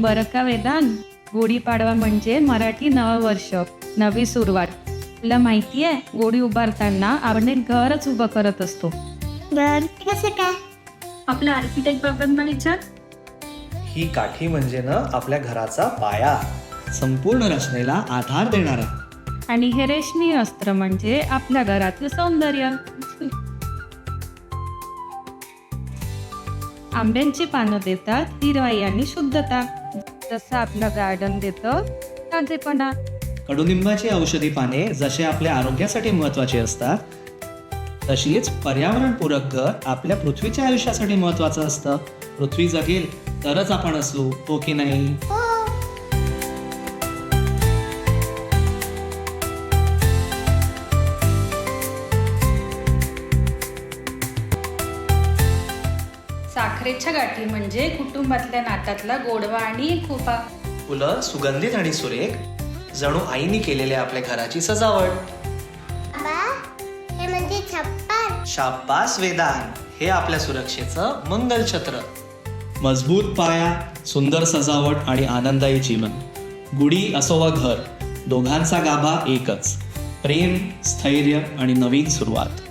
बरं का वेदांत, गुढीपाडवा म्हणजे मराठी नववर्ष, नवी सुरुवात. तुला माहितीये, गुढी उभारताना आपण एक घरच उभं करत असतो. घर कसं काय? आपल्या आर्किटेक्ट बाबांना विचार. ही काठी म्हणजे ना आपल्या घराचा पाया, संपूर्ण रचनेला आधार देणारा. आणि हे रेशमी अस्त्र म्हणजे आपल्या घराचं सौंदर्य. आंब्यांची पानं देतात हिरवाई आणि शुद्धता, जसं आपलं गार्डन देतं ताजेपणा. कडुनिंबाची औषधी पाने जसे आपल्या आरोग्यासाठी महत्वाची असतात, तशीच पर्यावरणपूरक घर आपल्या पृथ्वीच्या आयुष्यासाठी महत्वाचं असतं. पृथ्वी जगेल तरच आपण असलो, हो की नाही? साखरेच्या गाठी म्हणजे कुटुंबातल्या नात्यातला गोडवा आणि एकोपा. फुलं सुगंधित आणि सुरेख, जणू आईने केलेल्या आपल्या घराची सजावट. बाबा, हे म्हणजे छप्पर. शाब्बास वेदांत, हे आपल्या सुरक्षेचं मंगलछत्र. मजबूत पाया, सुंदर सजावट आणि आनंदायी जीवन. गुढी असो वा घर, दोघांचा गाभा एकच, प्रेम, स्थैर्य आणि नवीन सुरुवात.